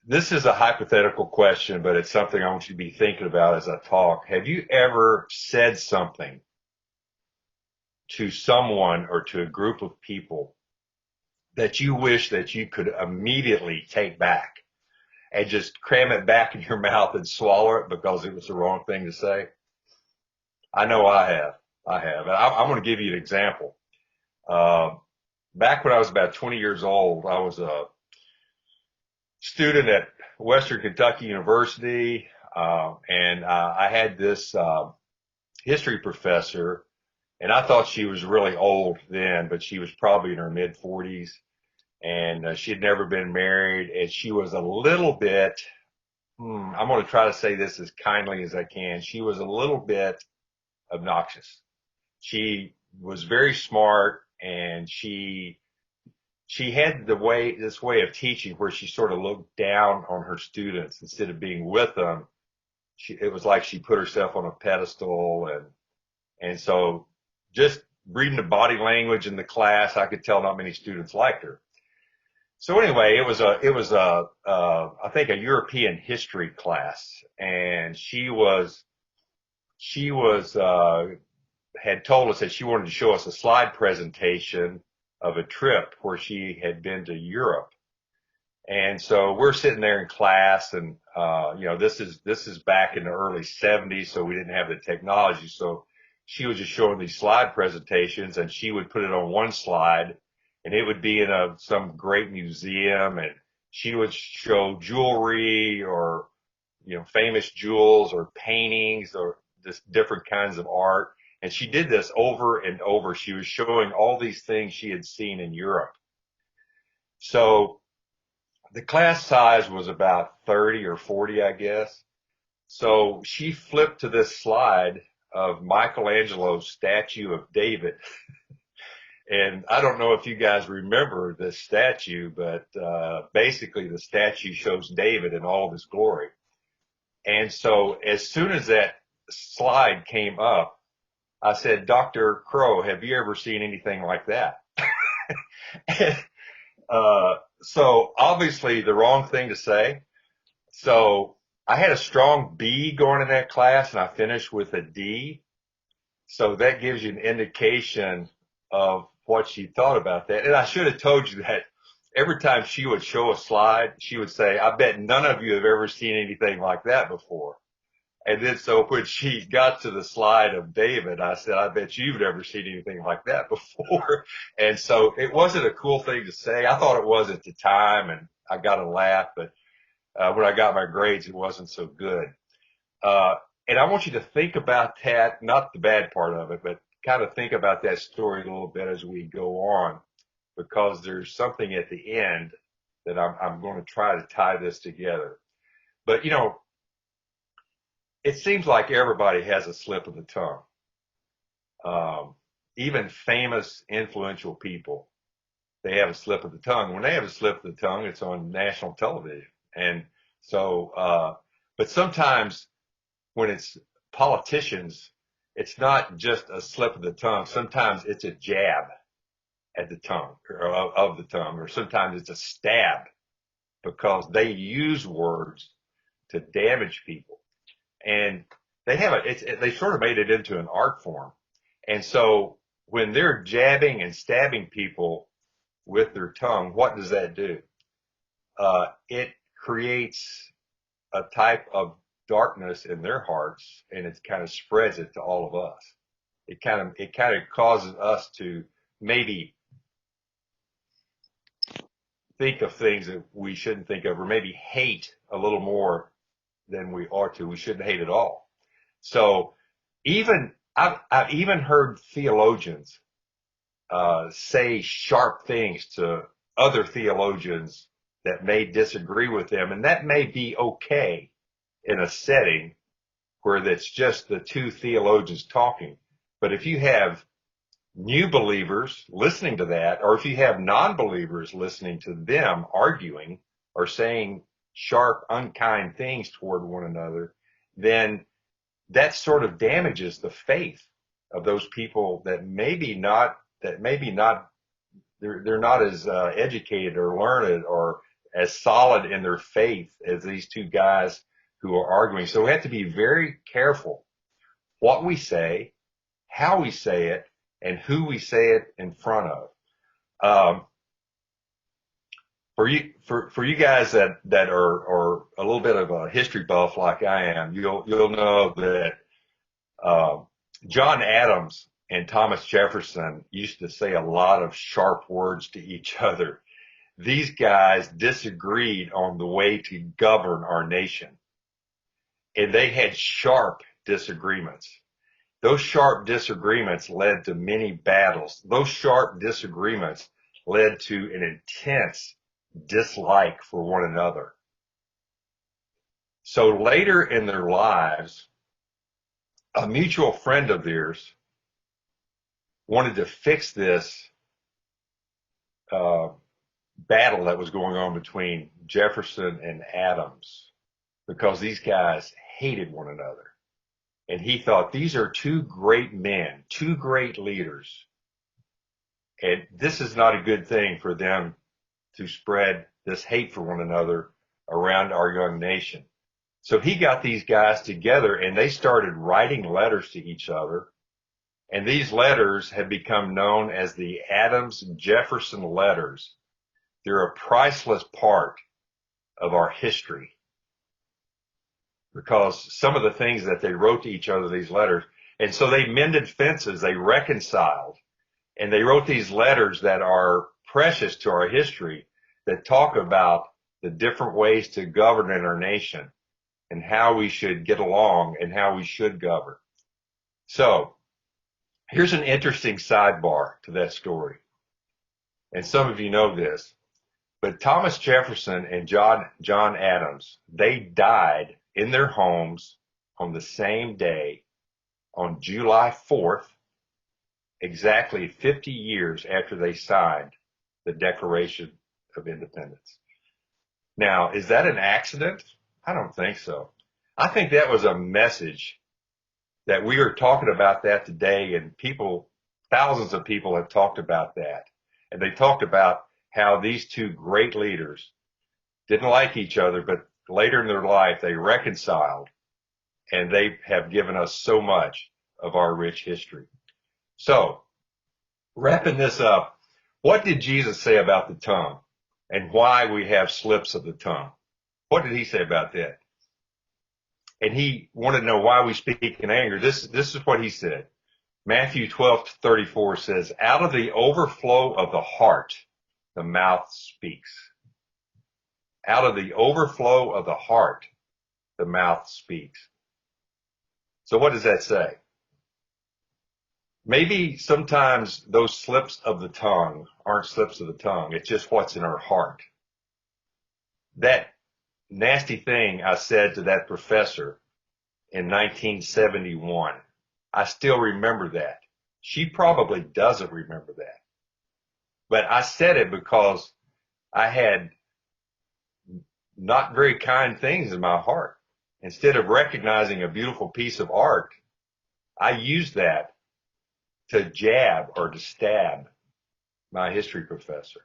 This is a hypothetical question, but it's something I want you to be thinking about as I talk. Have you ever said something to someone or to a group of people that you wish that you could immediately take back and just cram it back in your mouth and swallow it because it was the wrong thing to say? I know I have. I have. And I'm going to give you an example. Uh, Back when I was about 20 years old, I was a student at Western Kentucky University, and I had this history professor, and I thought she was really old then, but she was probably in her mid 40s, and she had never been married, and she was a little bit. I'm going to try to say this as kindly as I can. She was a little bit obnoxious. She was very smart, and she had this way of teaching where she sort of looked down on her students instead of being with them. It was like she put herself on a pedestal, and so just reading the body language in the class, I could tell not many students liked her. So anyway, I think a European history class, and she had told us that she wanted to show us a slide presentation of a trip where she had been to Europe. And so we're sitting there in class, and this is back in the early 70s, so we didn't have the technology. So she was just showing these slide presentations, and she would put it on one slide, and it would be in some great museum, and she would show jewelry or famous jewels or paintings or just different kinds of art. And she did this over and over. She was showing all these things she had seen in Europe. So the class size was about 30 or 40, I guess. So she flipped to this slide of Michelangelo's statue of David. And I don't know if you guys remember this statue, but basically the statue shows David in all of his glory. And so as soon as that slide came up, I said, Dr. Crow, have you ever seen anything like that? And, so obviously the wrong thing to say. So I had a strong B going in that class, and I finished with a D. So that gives you an indication of what she thought about that. And I should have told you that every time she would show a slide, she would say, I bet none of you have ever seen anything like that before. And then so when she got to the slide of David, I said, I bet you've never seen anything like that before. And so it wasn't a cool thing to say. I thought it was at the time, and I got a laugh, but when I got my grades, it wasn't so good. Uh, and I want you to think about that, not the bad part of it, but kind of think about that story a little bit as we go on, because there's something at the end that I'm going to try to tie this together. But, it seems like everybody has a slip of the tongue. Even famous, influential people, they have a slip of the tongue. When they have a slip of the tongue, it's on national television. And so, but sometimes when it's politicians, it's not just a slip of the tongue. Sometimes it's a jab at the tongue or of the tongue, or sometimes it's a stab because they use words to damage people. And they sort of made it into an art form. And so when they're jabbing and stabbing people with their tongue, what does that do? It creates a type of darkness in their hearts, and it kind of spreads it to all of us. It kind of causes us to maybe think of things that we shouldn't think of, or maybe hate a little more than we ought to. We shouldn't hate at all. So I've even heard theologians say sharp things to other theologians that may disagree with them, and that may be okay in a setting where that's just the two theologians talking. But if you have new believers listening to that, or if you have non-believers listening to them arguing or saying sharp, unkind things toward one another, then that sort of damages the faith of those people that maybe not they're not as educated or learned or as solid in their faith as these two guys who are arguing. So we have to be very careful what we say, how we say it, and who we say it in front of. For you guys that are a little bit of a history buff like I am, you'll know that John Adams and Thomas Jefferson used to say a lot of sharp words to each other. These guys disagreed on the way to govern our nation, and they had sharp disagreements. Those sharp disagreements led to many battles. Those sharp disagreements led to an intense dislike for one another. So later in their lives, a mutual friend of theirs wanted to fix this battle that was going on between Jefferson and Adams, because these guys hated one another. And he thought, these are two great men, two great leaders, and this is not a good thing for them to spread this hate for one another around our young nation. So he got these guys together and they started writing letters to each other. And these letters have become known as the Adams-Jefferson letters. They're a priceless part of our history, because some of the things that they wrote to each other, these letters, and so they mended fences, they reconciled, and they wrote these letters that are precious to our history, that talk about the different ways to govern in our nation and how we should get along and how we should govern. So here's an interesting sidebar to that story. And some of you know this, but Thomas Jefferson and John Adams, they died in their homes on the same day, on July 4th, exactly 50 years after they signed the Declaration of Independence. Now, is that an accident? I don't think so. I think that was a message that we are talking about that today, and people, thousands of people have talked about that. And they talked about how these two great leaders didn't like each other, but later in their life they reconciled, and they have given us so much of our rich history. So, wrapping this up, what did Jesus say about the tongue and why we have slips of the tongue? What did he say about that? And he wanted to know why we speak in anger. This is what he said. Matthew 12:34 says, out of the overflow of the heart, the mouth speaks. Out of the overflow of the heart, the mouth speaks. So what does that say? Maybe sometimes those slips of the tongue aren't slips of the tongue. It's just what's in our heart. That nasty thing I said to that professor in 1971, I still remember that. She probably doesn't remember that. But I said it because I had not very kind things in my heart. Instead of recognizing a beautiful piece of art, I used that to jab or to stab my history professor.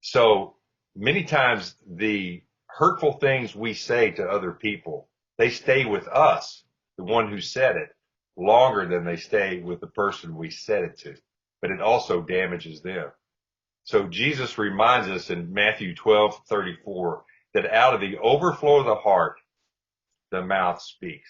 So many times the hurtful things we say to other people, they stay with us, the one who said it, longer than they stay with the person we said it to. But it also damages them. So Jesus reminds us in Matthew 12:34 that out of the overflow of the heart, the mouth speaks.